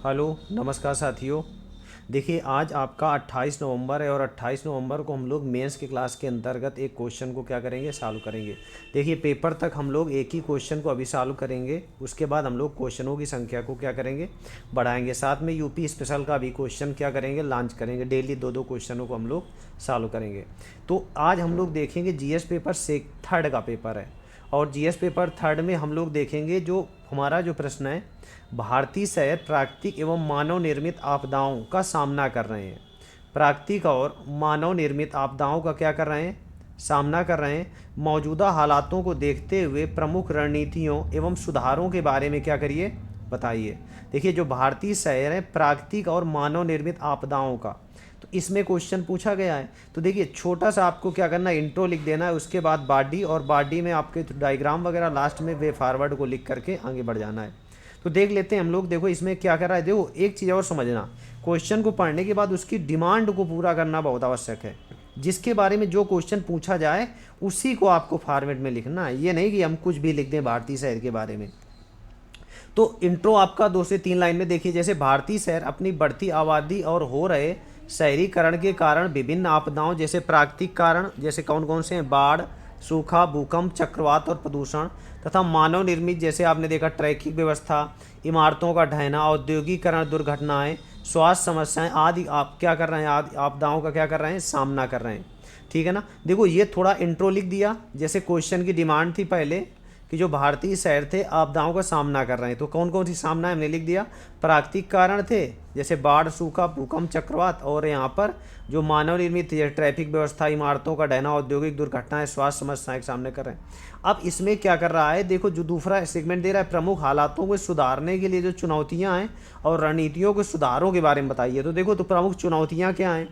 Hello नमस्कार साथियों। देखिए आज आपका 28 नवंबर है और 28 नवंबर को हम लोग मेंस की क्लास के अंतर्गत एक क्वेश्चन को क्या करेंगे, सॉल्व करेंगे। देखिए पेपर तक हम लोग एक ही क्वेश्चन को अभी सॉल्व करेंगे, उसके बाद हम लोग क्वेश्चनों की संख्या को क्या करेंगे, बढ़ाएंगे। साथ में यूपी स्पेशल का भी क्वेश्चन क्या करेंगे, लॉन्च करेंगे। डेली दो दो क्वेश्चनों को हम लोग सॉल्व करेंगे। तो आज हम लोग देखेंगे जीएस पेपर से थर्ड का पेपर है, और जीएस पेपर थर्ड में हम लोग देखेंगे जो हमारा जो प्रश्न है, भारतीय शहर प्राकृतिक एवं मानव निर्मित आपदाओं का सामना कर रहे हैं। प्राकृतिक और मानव निर्मित आपदाओं का क्या कर रहे हैं, सामना कर रहे हैं। मौजूदा हालातों को देखते हुए प्रमुख रणनीतियों एवं सुधारों के बारे में क्या करिए, बताइए। देखिए जो भारतीय शहर है प्राकृतिक और मानव निर्मित आपदाओं का, तो इसमें क्वेश्चन पूछा गया है। तो देखिए छोटा सा आपको क्या करना है, इंट्रो लिख देना है, उसके बाद बॉडी, और बॉडी में आपके डायग्राम वगैरह, लास्ट में वे फॉरवर्ड को लिख करके आगे बढ़ जाना है। तो देख लेते हैं हम लोग। देखो इसमें क्या कर रहा है, देखो एक चीज़ और समझना, क्वेश्चन को पढ़ने के बाद उसकी डिमांड को पूरा करना बहुत आवश्यक है। जिसके बारे में जो क्वेश्चन पूछा जाए उसी को आपको फॉर्मेट में लिखना है, ये नहीं कि हम कुछ भी लिख दें भारतीय शहर के बारे में। तो इंट्रो आपका 2 से 3 लाइन में देखिए, जैसे भारतीय शहर अपनी बढ़ती आबादी और हो रहे शहरीकरण के कारण विभिन्न आपदाओं, जैसे प्राकृतिक कारण जैसे कौन कौन से हैं, बाढ़, सूखा, भूकंप, चक्रवात और प्रदूषण, तथा मानव निर्मित जैसे आपने देखा ट्रैफिक व्यवस्था, इमारतों का ढहना, औद्योगिकरण, दुर्घटनाएं, स्वास्थ्य समस्याएं आदि आप क्या कर रहे हैं, आदि आपदाओं का क्या कर रहे हैं, सामना कर रहे हैं। ठीक है ना। देखो ये थोड़ा इंट्रो लिख दिया, जैसे क्वेश्चन की डिमांड थी पहले कि जो भारतीय शहर थे आपदाओं का सामना कर रहे हैं, तो कौन कौन सी सामना है हमने लिख दिया। प्राकृतिक कारण थे जैसे बाढ़, सूखा, भूकंप, चक्रवात, और यहाँ पर जो मानव निर्मित ट्रैफिक व्यवस्था, इमारतों का ढहना, औद्योगिक दुर्घटनाएं, स्वास्थ्य समस्याएं के सामने कर रहे हैं। अब इसमें क्या कर रहा है, देखो जो दूसरा सेगमेंट दे रहा है, प्रमुख हालातों को सुधारने के लिए जो चुनौतियाँ हैं और रणनीतियों के सुधारों के बारे में बताइए। तो देखो तो प्रमुख चुनौतियाँ क्या हैं,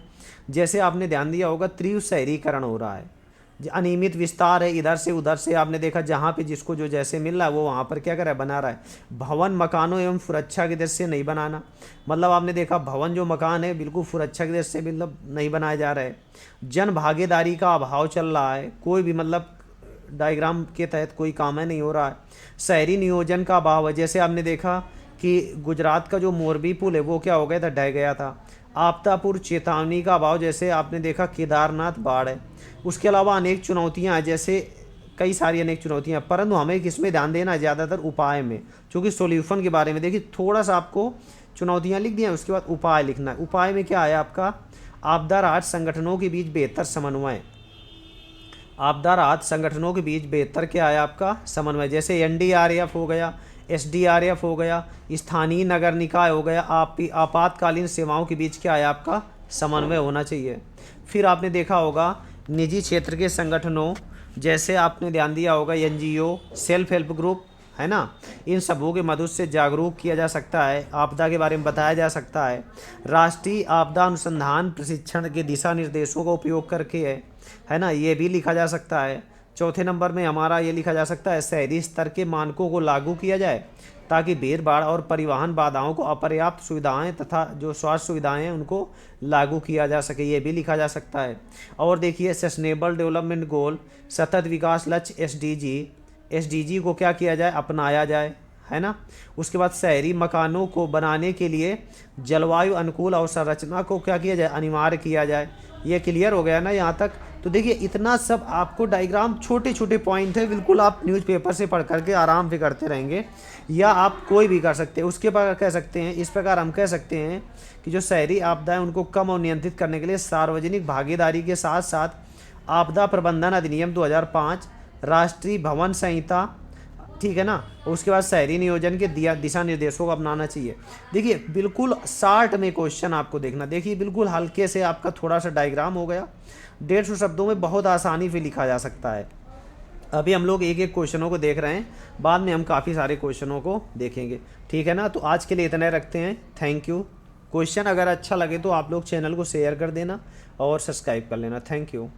जैसे आपने ध्यान दिया होगा तीव्र शहरीकरण हो रहा है, अनियमित विस्तार है, इधर से उधर से आपने देखा जहाँ पे जिसको जो जैसे मिल रहा है वो वहाँ पर क्या कर रहा है, बना रहा है। भवन, मकानों एवं सुरक्षा की दृष्टि से नहीं बनाना, मतलब आपने देखा भवन जो मकान है बिल्कुल सुरक्षा की दृष्टि से मतलब नहीं बनाए जा रहे। जन भागीदारी का अभाव चल रहा है, कोई भी मतलब डायग्राम के तहत कोई काम है नहीं हो रहा है। शहरी नियोजन का अभाव है, जैसे आपने देखा कि गुजरात का जो मोरबी पुल है वो क्या हो गया था, ढह गया था। आपदा पूर्व चेतावनी का अभाव, जैसे आपने देखा केदारनाथ बाढ़ है। उसके अलावा अनेक चुनौतियां हैं, जैसे कई सारी अनेक चुनौतियां, परंतु हमें किसमें ध्यान देना है, ज़्यादातर उपाय में, क्योंकि सॉल्यूशन के बारे में देखिए थोड़ा सा आपको चुनौतियां लिख दी हैं, उसके बाद उपाय लिखना है। उपाय में क्या आया आपका, आपदा राहत संगठनों के बीच बेहतर समन्वय। आपदा राहत संगठनों के बीच बेहतर क्या आया आपका, समन्वय, जैसे एनडीआरएफ हो गया, एसडीआरएफ हो गया, स्थानीय नगर निकाय हो गया, आपातकालीन सेवाओं के बीच क्या आया आपका, समन्वय होना चाहिए। फिर आपने देखा होगा निजी क्षेत्र के संगठनों, जैसे आपने ध्यान दिया होगा एनजीओ, सेल्फ हेल्प ग्रुप, है ना, इन सबों के मदद से जागरूक किया जा सकता है, आपदा के बारे में बताया जा सकता है। राष्ट्रीय आपदा अनुसंधान प्रशिक्षण के दिशा निर्देशों का उपयोग करके है ना, ये भी लिखा जा सकता है। चौथे नंबर में हमारा ये लिखा जा सकता है, शहरी स्तर के मानकों को लागू किया जाए ताकि भीड़ भाड़ और परिवहन बाधाओं को अपर्याप्त सुविधाएं तथा जो स्वास्थ्य सुविधाएं हैं उनको लागू किया जा सके, ये भी लिखा जा सकता है। और देखिए सस्टेनेबल डेवलपमेंट गोल, सतत विकास लक्ष्य एसडीजी को क्या किया जाए, अपनाया जाए, है ना। उसके बाद शहरी मकानों को बनाने के लिए जलवायु अनुकूल अवसंरचना को क्या किया जाए, अनिवार्य किया जाए। ये क्लियर हो गया ना यहाँ तक। तो देखिए इतना सब आपको डायग्राम, छोटे छोटे पॉइंट है, बिल्कुल आप न्यूज़पेपर से पढ़ करके आराम से करते रहेंगे, या आप कोई भी कर सकते हैं। उसके बाद कह सकते हैं, इस प्रकार हम कह सकते हैं कि जो शहरी आपदाएं उनको कम और नियंत्रित करने के लिए सार्वजनिक भागीदारी के साथ साथ आपदा प्रबंधन अधिनियम 2005, राष्ट्रीय भवन संहिता, ठीक है ना, उसके बाद शहरी नियोजन के दिशा निर्देशों को अपनाना चाहिए। देखिए बिल्कुल 60 में क्वेश्चन आपको देखना, देखिए बिल्कुल हल्के से आपका थोड़ा सा डायग्राम हो गया, 150 शब्दों में बहुत आसानी से लिखा जा सकता है। अभी हम लोग एक एक क्वेश्चनों को देख रहे हैं, बाद में हम काफ़ी सारे क्वेश्चनों को देखेंगे, ठीक है ना। तो आज के लिए इतना रखते हैं, थैंक यू। क्वेश्चन अगर अच्छा लगे तो आप लोग चैनल को शेयर कर देना और सब्सक्राइब कर लेना, थैंक यू।